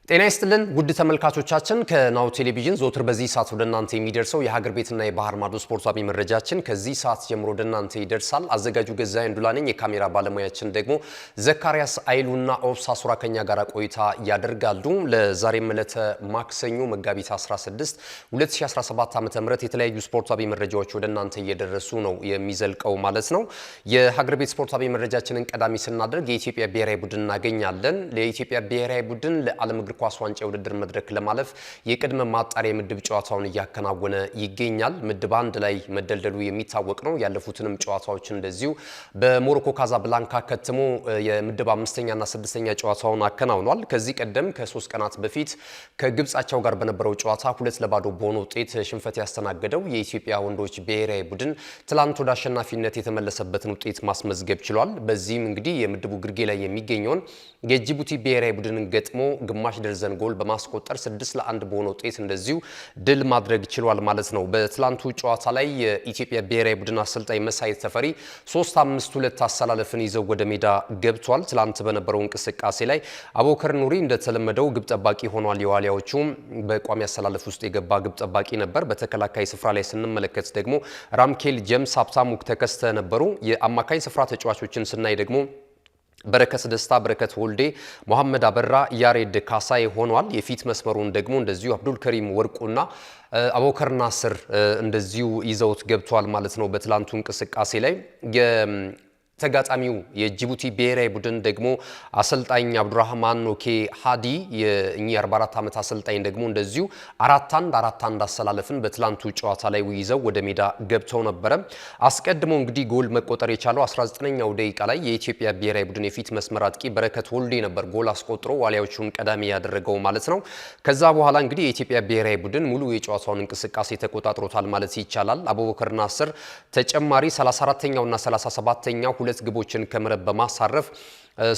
ጤና ይስጥልን ውድ ተመልካቾቻችን ከናሁ ቴሌቪዥን ዘወትር በዚህ ሰዓት ወደ እናንተ የሚደርሰው የሀገር ቤትና የባህር ማዶ ስፖርታዊ መረጃችን ከዚህ ሰዓት ጀምሮ ወደ እናንተ ይደርሳል። አዘጋጁ ገዛይ እንዱላ ነኝ። የካሜራ ባለሙያችን ደግሞ ዘካሪያስ አይሉና ኦብሳ ሱራ ከኛ ጋር ቆይታ ያደርጋሉ። ለዛሬ ዕለተ ማክሰኞ መጋቢት 16 2017 ዓ.ም የተለያዩ ስፖርታዊ መረጃዎች ወደ እናንተ እየደረሱ ነው የሚዘልቀው ማለት ነው። የሀገር ቤት ስፖርታዊ መረጃችንን ቀዳሚ ስናደርግ የኢትዮጵያ ብሔራዊ ቡድን እናገኛለን። ለኢትዮጵያ ብሔራዊ ቡድን ለዓለም ኳስ ዋንጫ ውድድር መድረክ ለማለፍ የቅድመ ማጣሪያ ምድብ ጨዋታውን እያከናወነ ይገኛል። ምድብ 1 ላይ መደልደሉ የሚታወቅ ነው። ያለፉትንም ጨዋታዎች እንደዚሁ በሞሮኮ ካዛብላንካ ከትሞ የምድብ 5ኛና 6ኛ ጨዋታውን አከናውኗል። ከዚህ ቀደም ከ3 ቀናት በፊት ከግብጻቸው ጋር በነበረው ጨዋታ 2-0 በሆነ ውጤት ሽንፈት ያስተናገደው የኢትዮጵያ ወንዶች ብሔራዊ ቡድን ትላንት ወደ አሸናፊነት የተመለሰበትን ውጤት ማስመዝገብ ችሏል። በዚህም እንግዲህ የምድቡ ግርጌ ላይ የሚገኘውን የጅቡቲ ብሔራዊ ቡድንን ገጥሞ ግማሽ ደርዘን ጎል በማስቆጠር 6-1 በሆነ ውጤት እንደዚሁ ድል ማድረግ ችሏል ማለት ነው። በትላንቱ ጨዋታ ላይ የኢትዮጵያ ብሔራዊ ቡድን አሰልጣኝ መሳይ ተፈሪ 3-5-2 አሰላለፍን ይዘው ወደ ሜዳ ገብቷል። ትላንት በነበረው እንቅስቃሴ ላይ አቡበከር ኑሪ እንደተለመደው ግብ ጠባቂ ሆኗል። የዋሊያዎቹ በቋሚ አሰላለፍ ውስጥ የገባ ግብ ጠባቂ ነበር። በተከላካይ ስፍራ ላይ ስንመለከት ደግሞ ራምኬል ጀምስ፣ ሀብታሙ ተከስተ ነበሩ። የአማካኝ ስፍራ ተጫዋቾችን ስናይ ደግሞ በረከት ደስታ፣ በረከት ወልዴ፣ መሐመድ አበራ፣ ያሬድ ካሳይ ሆኗል። የፊት መስመሩን ደግሞ እንደዚሁ አብዱል ከሪም ወርቁና አቡበከር ናስር እንደዚሁ ይዘውት ገብቷል ማለት ነው። በትላንቱ እንቅስቃሴ ላይ ተጋጣሚው የጅቡቲ ብሔራዊ ቡድን ደግሞ አሰልጣኝ አብዱራህማን ኖኬ ሃዲ የእኚህ 44 ዓመት አሰልጣኝ ደግሞ እንደዚሁ 4-1 አሰላለፍን በትላንቱ ጨዋታ ላይ ይዘው ወደ ሜዳ ገብተው ነበረ። አስቀድሞ እንግዲህ ጎል መቆጠር የቻለው 19ኛው ደቂቃ ላይ የኢትዮጵያ ብሔራዊ ቡድን የፊት መስመር አጥቂ በረከት ወልዴ ነበር ጎል አስቆጥሮ ዋሊያዎቹን ቀዳሚ ያደረገው ማለት ነው። ከዛ በኋላ እንግዲህ የኢትዮጵያ ብሔራዊ ቡድን ሙሉ የጨዋታውን እንቅስቃሴ ተቆጣጥሮታል ማለት ይቻላል። አቡበከር ናስር ተጨማሪ 34ኛውና 37ኛው ሁለት ግቦችን ከመረብ በማሳረፍ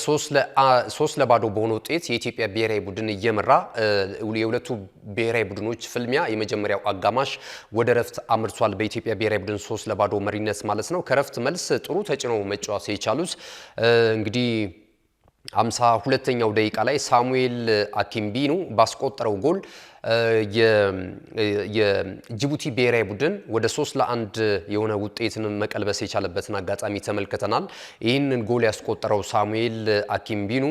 3-0 በሆነ ውጤት የኢትዮጵያ ብሔራዊ ቡድን እየመራ የሁለቱ ብሔራዊ ቡድኖች ፍልሚያ የመጀመሪያው አጋማሽ ወደ ረፍት አምርቷል። በኢትዮጵያ ብሔራዊ ቡድን 3-0 መሪነት ማለት ነው። ከረፍት መልስ ጥሩ ተጭነው መጫወት የቻሉት እንግዲህ 52ኛው ደቂቃ ላይ ሳሙኤል አኪምቢኑ ባስቆጠረው ጎል የጅቡቲ ብሔራዊ ቡድን ወደ 3-1 የሆነ ውጤትን መቀልበስ የቻለበትን አጋጣሚ ተመልክተናል። ይህንን ጎል ያስቆጠረው ሳሙኤል አኪምቢኑ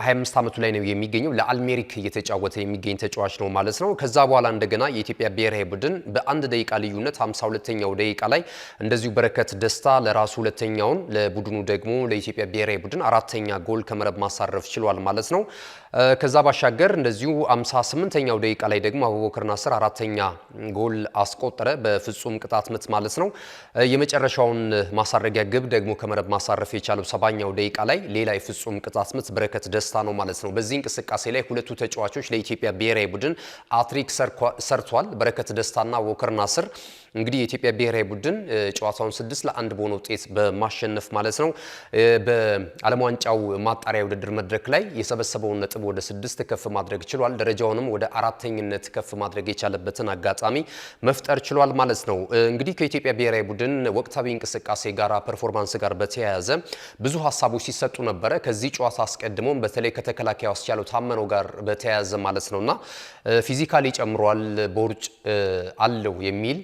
25 ዓመቱ ላይ ነው የሚገኘው። ለአልሜሪክ እየተጫወተ የሚገኝ ተጫዋች ነው ማለት ነው። ከዛ በኋላ እንደገና የኢትዮጵያ ብሔራዊ ቡድን በ1 ደቂቃ ልዩነት 52ኛው ደቂቃ ላይ እንደዚሁ በረከት ደስታ ለራሱ ሁለተኛውን ለቡድኑ ደግሞ ለኢትዮጵያ ብሔራዊ ቡድን አራተኛ ጎል ከመረብ ማሳረፍ ችሏል ማለት ነው። ከዛ ባሻገር እንደዚሁ 58ኛው ደቂቃ ላይ ደግሞ አቡበከር ናስር አራተኛ ጎል አስቆጠረ በፍጹም ቅጣት ምት ማለት ነው። የመጨረሻውን ማሳረጊያ ግብ ደግሞ ከመረብ ማሳረፍ የቻለው 70ኛው ደቂቃ ላይ ሌላ የፍጹም ቅጣት ምት በረከት ደስታ ነው ማለት ነው። በዚህ እንቅስቃሴ ላይ ሁለቱ ተጫዋቾች ለኢትዮጵያ ብሔራዊ ቡድን አትሪክ ሰርቷል። በረከት ደስታና አቡበከር ናስር እንግዲህ የኢትዮጵያ ብሔራዊ ቡድን ጨዋታውን 6-1 በሆነ ውጤት በማሸነፍ ማለት ነው በዓለም ዋንጫው ማጣሪያ ውድድር መድረክ ላይ የሰበሰበውን ነጥብ ወደ 6 ከፍ ማድረግ ችሏል። ደረጃውንም ወደ አራተኝነት ከፍ ማድረግ የቻለበትን አጋጣሚ መፍጠር ችሏል ማለት ነው። እንግዲህ ከኢትዮጵያ ብሔራዊ ቡድን ወቅታዊ እንቅስቃሴ ጋር ፐርፎርማንስ ጋር በተያያዘ ብዙ ሀሳቦች ሲሰጡ ነበረ። ከዚህ ጨዋታ አስቀድሞም በተለይ ከተከላካዩ አስቻለው ታመነው ጋር በተያያዘ ማለት ነውና ፊዚካሊ ጨምሯል፣ ቦርጭ አለው የሚል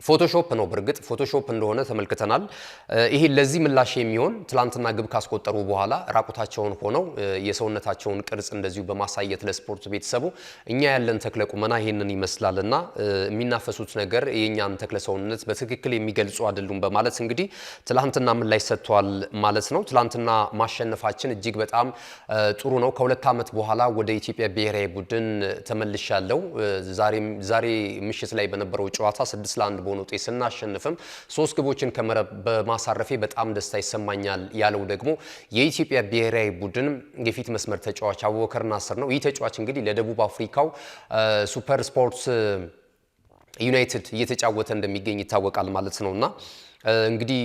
ፎቶሾፕ ነው። በርግጥ ፎቶሾፕ እንደሆነ ተመልክተናል። ይሄ ለዚህ ምላሽ የሚሆን ትላንትና ግብ ካስቆጠሩ በኋላ ራቁታቸውን ሆነው የሰውነታቸውን ቅርጽ እንደዚሁ በማሳየት ለስፖርት ቤተሰቡ እኛ ያለን ተክለ ቁመና ይሄንን ይመስላልና የሚናፈሱት ነገር የኛን ተክለ ሰውነት በትክክል የሚገልጹ አይደሉም በማለት እንግዲህ ትላንትና ምላሽ ሰጥቷል ማለት ነው። ትላንትና ማሸነፋችን እጅግ በጣም ጥሩ ነው። ከሁለት ዓመት በኋላ ወደ ኢትዮጵያ ብሔራዊ ቡድን ተመልሻለሁ። ዛሬ ምሽት ላይ በነበረው ጨዋታ 6-1 በሆነ ውጤት ስናሸንፍም 3 ግቦችን ከመረብ በማሳረፌ በጣም ደስታ ይሰማኛል ያለው ደግሞ የኢትዮጵያ ብሔራዊ ቡድን የፊት መስመር ተጫዋች አቡበከር ናስር ነው። ይህ ተጫዋች እንግዲህ ለደቡብ አፍሪካው ሱፐር ስፖርትስ ዩናይትድ እየተጫወተ እንደሚገኝ ይታወቃል ማለት ነውና እንግዲህ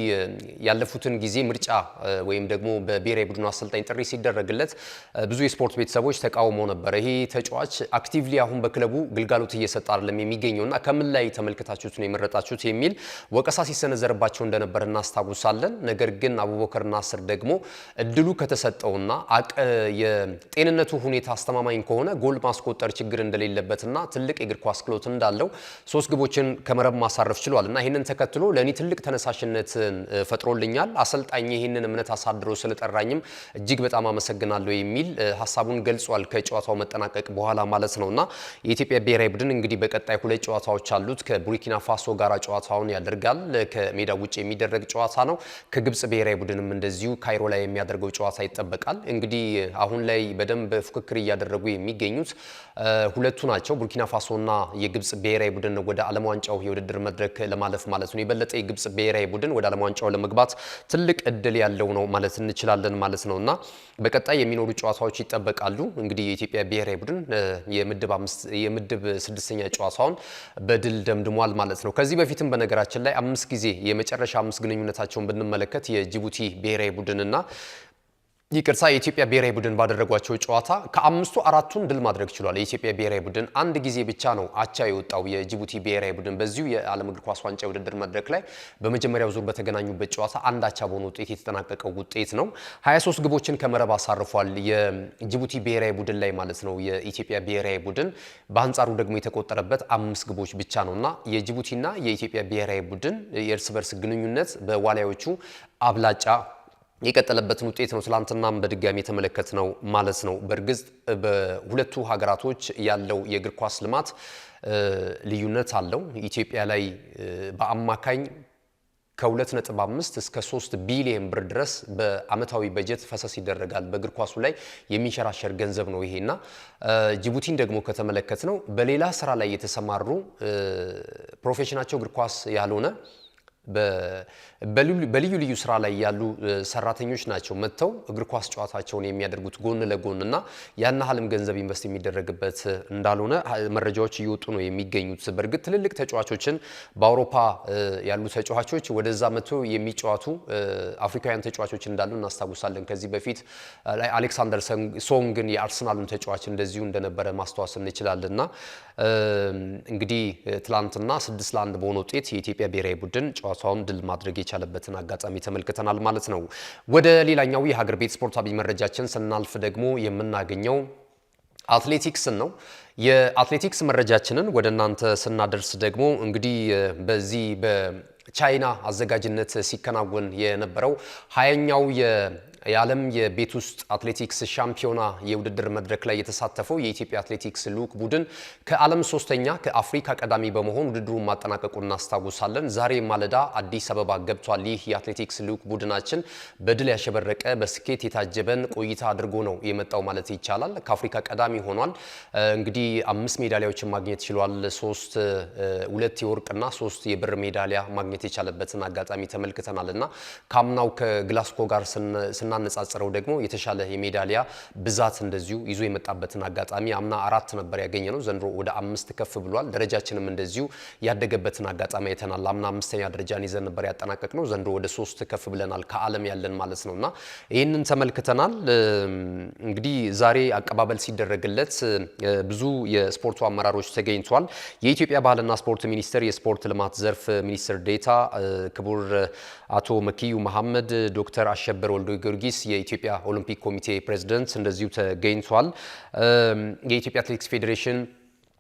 ያለፉትን ጊዜ ምርጫ ወይም ደግሞ በብሔራዊ ቡድኑ አሰልጣኝ ጥሪ ሲደረግለት ብዙ የስፖርት ቤተሰቦች ተቃውሞ ነበር። ይሄ ተጫዋች አክቲቭሊ አሁን በክለቡ ግልጋሎት እየሰጠ አይደለም የሚገኘውና ከምን ላይ ተመልክታችሁት ነው የመረጣችሁት የሚል ወቀሳ ሲሰነዘርባቸው እንደነበር እናስታውሳለን። ነገር ግን አቡበከር ናስር ደግሞ እድሉ ከተሰጠውና የጤንነቱ ሁኔታ አስተማማኝ ከሆነ ጎል ማስቆጠር ችግር እንደሌለበትና ትልቅ የእግር ኳስ ክህሎት እንዳለው 3 ግቦችን ከመረብ ማሳረፍ ችሏል እና ይህንን ተከትሎ ለእኔ ትልቅ ተነሳሽነትን ፈጥሮልኛል። አሰልጣኝ ይህንን እምነት አሳድሮ ስለጠራኝም እጅግ በጣም አመሰግናለሁ የሚል ሐሳቡን ገልጿል ከጨዋታው መጠናቀቅ በኋላ ማለት ነውና የኢትዮጵያ ብሔራዊ ቡድን እንግዲህ በቀጣይ 2 ጨዋታዎች አሉት። ከቡርኪና ፋሶ ጋር ጨዋታውን ያደርጋል። ከሜዳ ውጭ የሚደረግ ጨዋታ ነው። ከግብጽ ብሔራዊ ቡድንም እንደዚሁ ካይሮ ላይ የሚያደርገው ጨዋታ ይጠበቃል። እንግዲህ አሁን ላይ በደንብ ፍክክር እያደረጉ የሚገኙት ሁለቱ ናቸው። ቡርኪና ፋሶና የግብጽ ብሔራዊ ቡድን ወደ ዓለም ዋንጫው የውድድር መድረክ ለማለፍ ማለት ነው። የበለጠ የግብጽ ብሔራዊ ቡድን ወደ ዓለም ዋንጫው ለመግባት ትልቅ እድል ያለው ነው ማለት እንችላለን ማለት ነውና በቀጣይ የሚኖሩ ጨዋታዎች ይጠበቃሉ። እንግዲህ የኢትዮጵያ ብሔራዊ ቡድን የምድብ 6ኛ ጨዋታውን በድል ደምድሟል ማለት ነው። ከዚህ በፊትም በነገራችን ላይ 5 ጊዜ የመጨረሻ 5 ግንኙነታቸውን ብንመለከት የጅቡቲ ብሔራዊ ቡድንና ይቅርታ የኢትዮጵያ ብሔራዊ ቡድን ባደረጓቸው ጨዋታ ከ5ቱ 4ቱን ድል ማድረግ ችሏል። የኢትዮጵያ ብሔራዊ ቡድን አንድ ጊዜ ብቻ ነው አቻ የወጣው። የጅቡቲ ብሔራዊ ቡድን በዚሁ የዓለም እግር ኳስ ዋንጫ ውድድር መድረክ ላይ በመጀመሪያው ዙር በተገናኙበት ጨዋታ አንድ አቻ በሆነ ውጤት የተጠናቀቀው ውጤት ነው። 23 ግቦችን ከመረብ አሳርፏል የጅቡቲ ብሔራዊ ቡድን ላይ ማለት ነው የኢትዮጵያ ብሔራዊ ቡድን። በአንጻሩ ደግሞ የተቆጠረበት 5 ግቦች ብቻ ነውና የጅቡቲና የኢትዮጵያ ብሔራዊ ቡድን የእርስ በርስ ግንኙነት በዋሊያዎቹ አብላጫ የቀጠለበትን ውጤት ነው ትላንትናም በድጋሚ የተመለከትነው ማለት ነው። በእርግጥ በሁለቱ ሀገራቶች ያለው የእግር ኳስ ልማት ልዩነት አለው። ኢትዮጵያ ላይ በአማካኝ ከ2.5 እስከ 3 ቢሊዮን ብር ድረስ በአመታዊ በጀት ፈሰስ ይደረጋል። በእግር ኳሱ ላይ የሚሸራሸር ገንዘብ ነው ይሄና ጅቡቲን ደግሞ ከተመለከትነው በሌላ ስራ ላይ የተሰማሩ ፕሮፌሽናቸው እግር ኳስ ያልሆነ በልዩ ልዩ ስራ ላይ ያሉ ሰራተኞች ናቸው መጥተው እግር ኳስ ጨዋታቸውን የሚያደርጉት ጎን ለጎን እና ያን ያህልም ገንዘብ ኢንቨስት የሚደረግበት እንዳልሆነ መረጃዎች እየወጡ ነው የሚገኙት። በእርግጥ ትልልቅ ተጫዋቾችን በአውሮፓ ያሉ ተጫዋቾች ወደዛ መጥተው የሚጫወቱ አፍሪካውያን ተጫዋቾች እንዳሉ እናስታውሳለን። ከዚህ በፊት አሌክሳንደር ሶንግን የአርሰናሉን ተጫዋች እንደዚሁ እንደነበረ ማስተዋወስ እንችላለንና እንግዲህ ትላንትና 6-1 በሆነ ውጤት የኢትዮጵያ ብሔራዊ ቡድን ጨዋታውን ድል ማድረግ የቻለበትን አጋጣሚ ተመልክተናል ማለት ነው። ወደ ሌላኛው የሀገር ቤት ስፖርታዊ መረጃችን ስናልፍ ደግሞ የምናገኘው አትሌቲክስን ነው። የአትሌቲክስ መረጃችንን ወደ እናንተ ስናደርስ ደግሞ እንግዲህ በዚህ በቻይና አዘጋጅነት ሲከናወን የነበረው 20ኛው የዓለም የቤት ውስጥ አትሌቲክስ ሻምፒዮና የውድድር መድረክ ላይ የተሳተፈው የኢትዮጵያ አትሌቲክስ ልዑክ ቡድን ከዓለም 3ኛ ከአፍሪካ ቀዳሚ በመሆን ውድድሩን ማጠናቀቁን እናስታውሳለን። ዛሬ ማለዳ አዲስ አበባ ገብቷል። ይህ የአትሌቲክስ ልዑክ ቡድናችን በድል ያሸበረቀ በስኬት የታጀበን ቆይታ አድርጎ ነው የመጣው ማለት ይቻላል። ከአፍሪካ ቀዳሚ ሆኗል። እንግዲህ 5 ሜዳሊያዎችን ማግኘት ችሏል። 2 የወርቅና 3 የብር ሜዳሊያ ማግኘት የቻለበትን አጋጣሚ ተመልክተናልና ካምናው ከግላስኮ ጋር ስናነጻጽረው ደግሞ የተሻለ የሜዳሊያ ብዛት እንደዚሁ ይዞ የመጣበትን አጋጣሚ አምና 4 ነበር ያገኘ ነው። ዘንድሮ ወደ 5 ከፍ ብሏል። ደረጃችንም እንደዚሁ ያደገበትን አጋጣሚ አይተናል። አምና 5ኛ ደረጃን ይዘን ነበር ያጠናቀቅ ነው። ዘንድሮ ወደ 3 ከፍ ብለናል ከዓለም ያለን ማለት ነውና ይህንን ተመልክተናል። እንግዲህ ዛሬ አቀባበል ሲደረግለት ብዙ የስፖርቱ አመራሮች ተገኝቷል። የኢትዮጵያ ባህልና ስፖርት ሚኒስቴር የስፖርት ልማት ዘርፍ ሚኒስትር ዴታ ክቡር አቶ መኪዩ መሐመድ፣ ዶክተር አሸበር ወልዶ ጊዮርጊስ የኢትዮጵያ ኦሎምፒክ ኮሚቴ ፕሬዝዳንት እንደዚሁ ተገኝቷል። የኢትዮጵያ አትሌቲክስ ፌዴሬሽን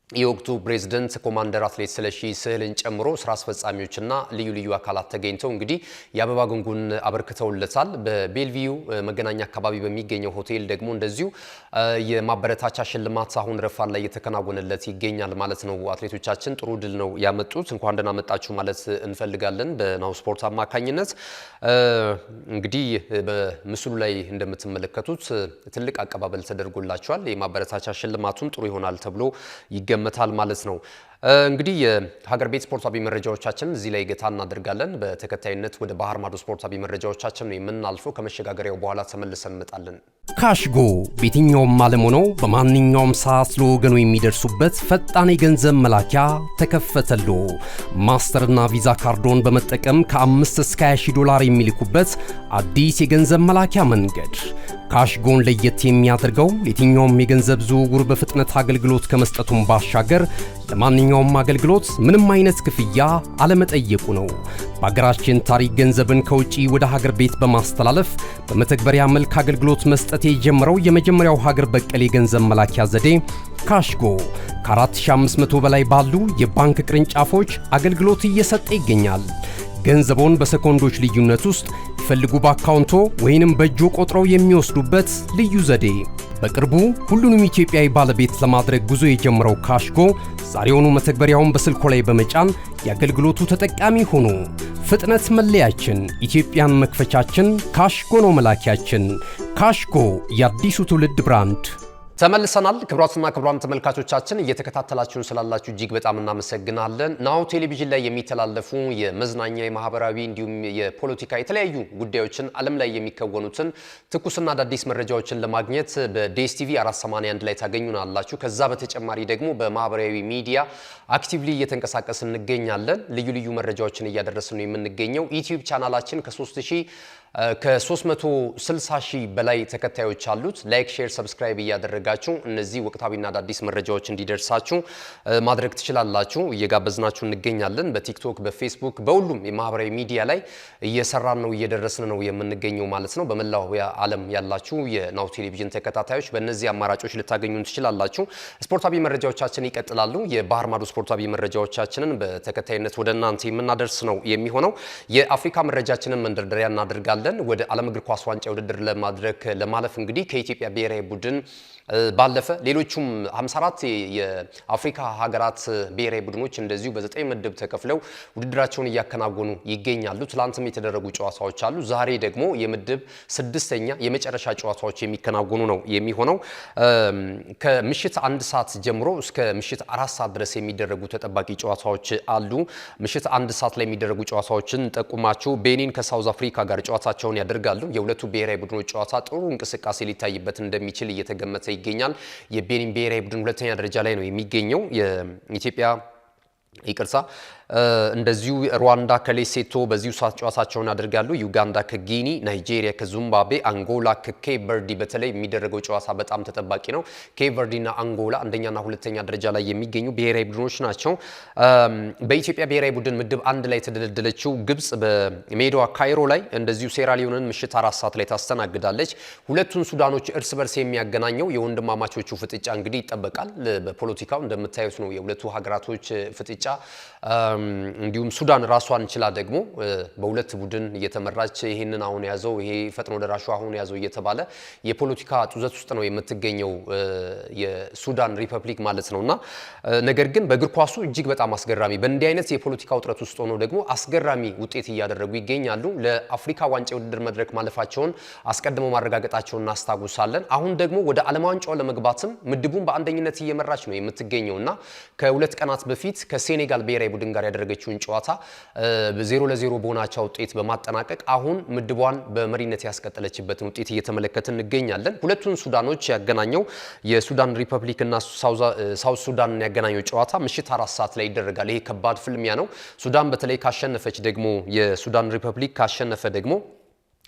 የወቅቱ ፕሬዝዳንት ኮማንደር አትሌት ስለሺ ስህልን ጨምሮ ስራ አስፈጻሚዎችና ልዩ ልዩ አካላት ተገኝተው እንግዲህ የአበባ ጉንጉን አበርክተውለታል። በቤልቪዩ መገናኛ አካባቢ በሚገኘው ሆቴል ደግሞ እንደዚሁ የማበረታቻ ሽልማት አሁን ረፋን ላይ እየተከናወነለት ይገኛል ማለት ነው። አትሌቶቻችን ጥሩ ድል ነው ያመጡት። እንኳን ደህና መጣችሁ ማለት እንፈልጋለን በናሁ ስፖርት አማካኝነት። እንግዲህ በምስሉ ላይ እንደምትመለከቱት ትልቅ አቀባበል ተደርጎላቸዋል። የማበረታቻ ሽልማቱን ጥሩ ይሆናል ተብሎ ይገመታል ማለት ነው። እንግዲህ የሀገር ቤት ስፖርታዊ መረጃዎቻችን እዚህ ላይ ገታ እናደርጋለን። በተከታይነት ወደ ባህር ማዶ ስፖርታዊ መረጃዎቻችን ነው የምናልፈው። ከመሸጋገሪያው በኋላ ተመልሰን እንመጣለን። ካሽጎ በየትኛውም ዓለም ሆነው በማንኛውም ሰዓት ለወገኑ የሚደርሱበት ፈጣን የገንዘብ መላኪያ ተከፈተሎ። ማስተርና ቪዛ ካርዶን በመጠቀም ከ5 እስከ 20 ዶላር የሚልኩበት አዲስ የገንዘብ መላኪያ መንገድ። ካሽጎን ለየት የሚያደርገው የትኛውም የገንዘብ ዝውውር በፍጥነት አገልግሎት ከመስጠቱም ባሻገር ለማንኛውም አገልግሎት ምንም አይነት ክፍያ አለመጠየቁ ነው። በሀገራችን ታሪክ ገንዘብን ከውጪ ወደ ሀገር ቤት በማስተላለፍ በመተግበሪያ መልክ አገልግሎት መስጠት የጀመረው የመጀመሪያው ሀገር በቀል የገንዘብ መላኪያ ዘዴ ካሽጎ ከ4500 በላይ ባሉ የባንክ ቅርንጫፎች አገልግሎት እየሰጠ ይገኛል። ገንዘቦን በሰኮንዶች ልዩነት ውስጥ ይፈልጉ በአካውንቶ ወይንም በእጆ ቆጥረው የሚወስዱበት ልዩ ዘዴ። በቅርቡ ሁሉንም ኢትዮጵያዊ ባለቤት ለማድረግ ጉዞ የጀመረው ካሽጎ ዛሬውኑ መተግበሪያውን በስልኮ ላይ በመጫን የአገልግሎቱ ተጠቃሚ ሆኑ። ፍጥነት መለያችን፣ ኢትዮጵያን መክፈቻችን፣ ካሽጎ ነው መላኪያችን። ካሽጎ የአዲሱ ትውልድ ብራንድ። ተመልሰናል። ክቡራትና ክቡራን ተመልካቾቻችን እየተከታተላችሁን ስላላችሁ እጅግ በጣም እናመሰግናለን። ናሁ ቴሌቪዥን ላይ የሚተላለፉ የመዝናኛ የማህበራዊ እንዲሁም የፖለቲካ የተለያዩ ጉዳዮችን ዓለም ላይ የሚከወኑትን ትኩስና አዳዲስ መረጃዎችን ለማግኘት በዲኤስቲቪ 481 ላይ ታገኙናላችሁ። ከዛ በተጨማሪ ደግሞ በማህበራዊ ሚዲያ አክቲቭሊ እየተንቀሳቀስን እንገኛለን። ልዩ ልዩ መረጃዎችን እያደረስን ነው የምንገኘው። ዩቲዩብ ቻናላችን ከ360 ሺህ በላይ ተከታዮች አሉት። ላይክ፣ ሼር፣ ሰብስክራይብ እያደረጋችሁ እነዚህ ወቅታዊና አዳዲስ መረጃዎች እንዲደርሳችሁ ማድረግ ትችላላችሁ። እየጋበዝናችሁ እንገኛለን። በቲክቶክ፣ በፌስቡክ፣ በሁሉም የማህበራዊ ሚዲያ ላይ እየሰራን ነው እየደረስን ነው የምንገኘው ማለት ነው። በመላው ዓለም ያላችሁ የናሁ ቴሌቪዥን ተከታታዮች በእነዚህ አማራጮች ልታገኙን ትችላላችሁ። ስፖርታዊ መረጃዎቻችን ይቀጥላሉ። የባህር ማዶ ስፖርታዊ መረጃዎቻችንን በተከታይነት ወደ እናንተ የምናደርስ ነው የሚሆነው። የአፍሪካ መረጃችንን መንደርደሪያ እናደርጋለን። ወደ ዓለም እግር ኳስ ዋንጫ ውድድር ለማለፍ እንግዲህ ከኢትዮጵያ ብሔራዊ ቡድን ባለፈ ሌሎቹም 54 የአፍሪካ ሀገራት ብሔራዊ ቡድኖች እንደዚሁ በ9 ምድብ ተከፍለው ውድድራቸውን እያከናወኑ ይገኛሉ። ትላንትም የተደረጉ ጨዋታዎች አሉ። ዛሬ ደግሞ የምድብ 6ኛ የመጨረሻ ጨዋታዎች የሚከናወኑ ነው የሚሆነው። ከምሽት 1 ሰዓት ጀምሮ እስከ ምሽት 4 ሰዓት ድረስ የሚደረጉ ተጠባቂ ጨዋታዎች አሉ። ምሽት 1 ሰዓት ላይ የሚደረጉ ጨዋታዎችን ጠቁማችሁ ቤኒን ከሳውዝ አፍሪካ ጋር ጨዋታቸውን ያደርጋሉ። የሁለቱ ብሔራዊ ቡድኖች ጨዋታ ጥሩ እንቅስቃሴ ሊታይበት እንደሚችል እየተገመተ ይገኛል። የቤኒን ብሔራዊ ቡድን ሁለተኛ ደረጃ ላይ ነው የሚገኘው። የኢትዮጵያ ይቅርታ እንደዚሁ ሩዋንዳ ከሌሴቶ በዚሁ ሰዓት ጨዋታቸውን ያደርጋሉ። ዩጋንዳ ከጊኒ፣ ናይጄሪያ ከዚምባብዌ፣ አንጎላ ከኬፕ ቨርዲ በተለይ የሚደረገው ጨዋታ በጣም ተጠባቂ ነው። ኬፕ ቨርዲና አንጎላ አንደኛና ሁለተኛ ደረጃ ላይ የሚገኙ ብሔራዊ ቡድኖች ናቸው። በኢትዮጵያ ብሔራዊ ቡድን ምድብ 1 ላይ የተደለደለችው ግብጽ በሜዳዋ ካይሮ ላይ እንደዚሁ ሴራሊዮንን ምሽት 4 ሰዓት ላይ ታስተናግዳለች። ሁለቱን ሱዳኖች እርስ በርስ የሚያገናኘው የወንድማማቾቹ ፍጥጫ እንግዲህ ይጠበቃል። በፖለቲካው እንደምታዩት ነው የሁለቱ ሀገራቶች ፍጥጫ። እንዲሁም ሱዳን ራሷን ችላ ደግሞ በሁለት ቡድን እየተመራች ይሄንን አሁን ያዘው ይሄ ፈጥኖ ደራሹ አሁን ያዘው እየተባለ የፖለቲካ ጡዘት ውስጥ ነው የምትገኘው የሱዳን ሪፐብሊክ ማለት ነውና ነገር ግን በእግር ኳሱ እጅግ በጣም አስገራሚ በእንዲህ አይነት የፖለቲካ ውጥረት ውስጥ ሆኖ ደግሞ አስገራሚ ውጤት እያደረጉ ይገኛሉ። ለአፍሪካ ዋንጫ ውድድር መድረክ ማለፋቸውን አስቀድመው ማረጋገጣቸውን እናስታውሳለን። አሁን ደግሞ ወደ ዓለም ዋንጫው ለመግባትም ምድቡን በአንደኝነት እየመራች ነው የምትገኘውና ከሁለት ቀናት በፊት ከሴኔጋል ብሔራዊ ቡድን ጋር ያደረገችውን ጨዋታ በ0-0 በሆናቸው ውጤት በማጠናቀቅ አሁን ምድቧን በመሪነት ያስቀጠለችበትን ውጤት እየተመለከትን እንገኛለን። ሁለቱን ሱዳኖች ያገናኘው የሱዳን ሪፐብሊክ እና ሳውዝ ሱዳንን ያገናኘው ጨዋታ ምሽት 4 ሰዓት ላይ ይደረጋል። ይሄ ከባድ ፍልሚያ ነው። ሱዳን በተለይ ካሸነፈች ደግሞ የሱዳን ሪፐብሊክ ካሸነፈ ደግሞ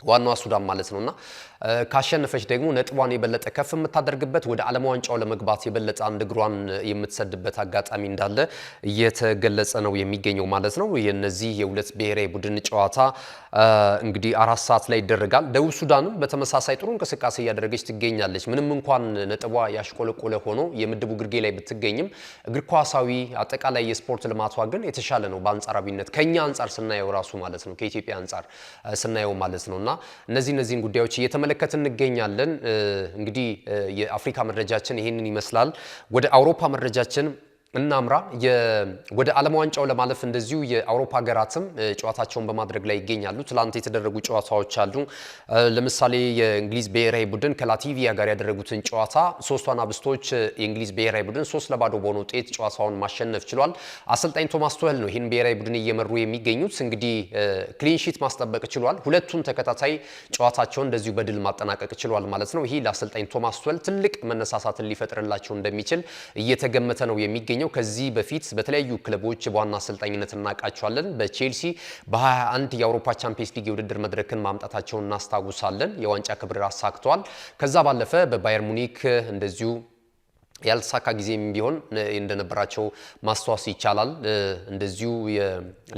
ዋናዋ ሱዳን ማለት ነውና ካሸነፈች ደግሞ ነጥቧን የበለጠ ከፍ የምታደርግበት ወደ ዓለም ዋንጫው ለመግባት የበለጠ አንድ እግሯን የምትሰድበት አጋጣሚ እንዳለ እየተገለጸ ነው የሚገኘው ማለት ነው። የነዚህ የሁለት ብሔራዊ ቡድን ጨዋታ እንግዲህ 4 ሰዓት ላይ ይደረጋል። ደቡብ ሱዳንም በተመሳሳይ ጥሩ እንቅስቃሴ እያደረገች ትገኛለች። ምንም እንኳን ነጥቧ ያሽቆለቆለ ሆኖ የምድቡ ግርጌ ላይ ብትገኝም እግር ኳሳዊ አጠቃላይ የስፖርት ልማቷ ግን የተሻለ ነው በአንጻራዊነት ከኛ አንጻር ስናየው ራሱ ማለት ነው ከኢትዮጵያ አንጻር ስናየው ማለት ነውና እነዚህን ጉዳዮች እየተመለከትን እንገኛለን። እንግዲህ የአፍሪካ መረጃችን ይሄንን ይመስላል። ወደ አውሮፓ መረጃችን እናምራ ወደ ዓለም ዋንጫው ለማለፍ እንደዚሁ የአውሮፓ ሀገራትም ጨዋታቸውን በማድረግ ላይ ይገኛሉ። ትላንት የተደረጉ ጨዋታዎች አሉ። ለምሳሌ የእንግሊዝ ብሔራዊ ቡድን ከላቲቪያ ጋር ያደረጉትን ጨዋታ ሶስት አናብስቶች የእንግሊዝ ብሔራዊ ቡድን 3-0 በሆነ ውጤት ጨዋታውን ማሸነፍ ችሏል። አሰልጣኝ ቶማስ ቱኸል ነው ይህን ብሔራዊ ቡድን እየመሩ የሚገኙት። እንግዲህ ክሊን ሺት ማስጠበቅ ችሏል። ሁለቱን ተከታታይ ጨዋታቸውን እንደዚሁ በድል ማጠናቀቅ ችሏል ማለት ነው። ይህ ለአሰልጣኝ ቶማስ ቱኸል ትልቅ መነሳሳትን ሊፈጥርላቸው እንደሚችል እየተገመተ ነው የሚገኘው። ከዚህ በፊት በተለያዩ ክለቦች በዋና አሰልጣኝነት እናውቃቸዋለን። በቼልሲ በ21 የአውሮፓ ቻምፒየንስ ሊግ የውድድር መድረክን ማምጣታቸውን እናስታውሳለን። የዋንጫ ክብር አሳክተዋል። ከዛ ባለፈ በባየር ሙኒክ እንደዚሁ ያልሳካ ጊዜም ቢሆን እንደነበራቸው ማስተዋስ ይቻላል። እንደዚሁ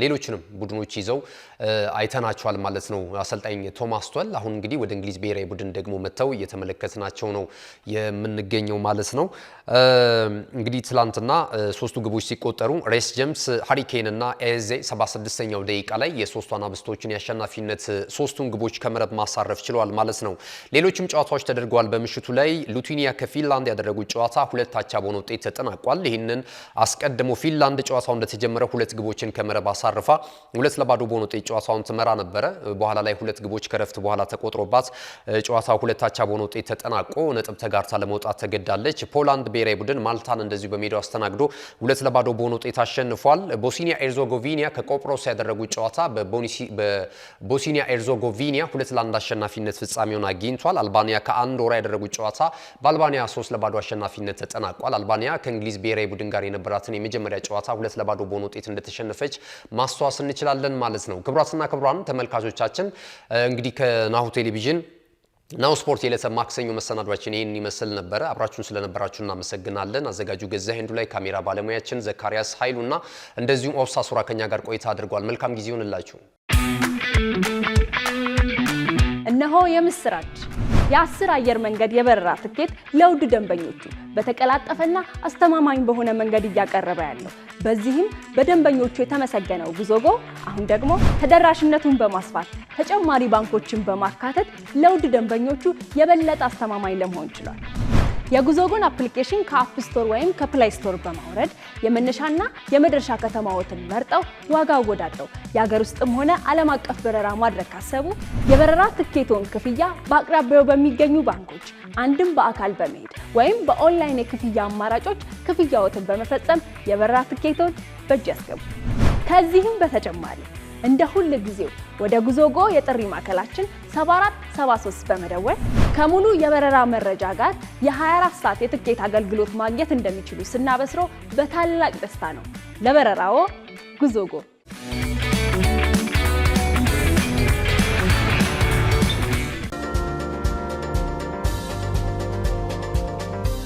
ሌሎችንም ቡድኖች ይዘው አይተናቸዋል ማለት ነው አሰልጣኝ ቶማስ ቱኸል። አሁን እንግዲህ ወደ እንግሊዝ ብሔራዊ ቡድን ደግሞ መተው እየተመለከትናቸው ነው የምንገኘው ማለት ነው። እንግዲህ ትላንትና ሶስቱ ግቦች ሲቆጠሩ ሬስ ጄምስ፣ ሃሪ ኬን እና ኤዜ 76ኛው ደቂቃ ላይ የሶስቱ አናብስቶችን ያሸናፊነት ሶስቱን ግቦች ከመረብ ማሳረፍ ችለዋል ማለት ነው። ሌሎችም ጨዋታዎች ተደርገዋል በምሽቱ ላይ። ሊቱዌኒያ ከፊንላንድ ያደረጉት ጨዋታ 2-2 በሆነ ውጤት ተጠናቋል። ይህንን አስቀድሞ ፊንላንድ ጨዋታው እንደተጀመረ 2 ግቦችን ከመረብ አሳርፋ 2-0 በሆነ ውጤት ጨዋታውን ትመራ ነበረ። በኋላ ላይ 2 ግቦች ከረፍት በኋላ ተቆጥሮባት ጨዋታው 2-2 በሆነ ውጤት ተጠናቆ ነጥብ ተጋርታ ለመውጣት ተገዳለች። ፖላንድ ብሔራዊ ቡድን ማልታን እንደዚሁ በሜዳው አስተናግዶ 2-0 በሆነ ውጤት አሸንፏል። ቦስኒያ ኤርዞጎቪና ከቆጵሮስ ያደረጉት ጨዋታ በቦስኒያ ኤርዞጎቪና 2-1 አሸናፊነት ፍጻሜውን አግኝቷል። አልባኒያ ከአንዶራ ያደረጉት ጨዋታ በአልባኒያ 3-0 አሸናፊነት ተጠናቋል። አልባኒያ ከእንግሊዝ ብሔራዊ ቡድን ጋር የነበራትን የመጀመሪያ ጨዋታ 2-0 በሆነ ውጤት እንደተሸነፈች ማስተዋስ እንችላለን ማለት ነው። ክቡራትና ክቡራን ተመልካቾቻችን እንግዲህ ከናሁ ቴሌቪዥን ናሁ ስፖርት የዕለተ ማክሰኞ መሰናዷችን ይህን ይመስል ነበረ። አብራችሁን ስለነበራችሁ እናመሰግናለን። አዘጋጁ ገዛኸኝ ዱላይ፣ ካሜራ ባለሙያችን ዘካሪያስ ኃይሉና እንደዚሁም ኦፍሳ ሱራ ከኛ ጋር ቆይታ አድርጓል። መልካም ጊዜ ይሁንላችሁ። እነሆ የምስራች የ10 አየር መንገድ የበረራ ትኬት ለውድ ደንበኞቹ በተቀላጠፈና አስተማማኝ በሆነ መንገድ እያቀረበ ያለው። በዚህም በደንበኞቹ የተመሰገነው ጉዞጎ አሁን ደግሞ ተደራሽነቱን በማስፋት ተጨማሪ ባንኮችን በማካተት ለውድ ደንበኞቹ የበለጠ አስተማማኝ ለመሆን ችሏል። የጉዞጎን አፕሊኬሽን ከአፕ ስቶር ወይም ከፕላይ ስቶር በማውረድ የመነሻና የመድረሻ ከተማዎትን መርጠው ዋጋ አወዳድረው የሀገር ውስጥም ሆነ ዓለም አቀፍ በረራ ማድረግ ካሰቡ የበረራ ትኬቶን ክፍያ በአቅራቢያው በሚገኙ ባንኮች አንድም በአካል በመሄድ ወይም በኦንላይን የክፍያ አማራጮች ክፍያዎትን በመፈጸም የበረራ ትኬቶን በእጅ ያስገቡ። ከዚህም በተጨማሪ እንደ ሁሉ ጊዜው ወደ ጉዞጎ የጥሪ ማዕከላችን 7473 በመደወል ከሙሉ የበረራ መረጃ ጋር የ24 ሰዓት የትኬት አገልግሎት ማግኘት እንደሚችሉ ስናበስሮ በታላቅ ደስታ ነው። ለበረራዎ ጉዞጎ።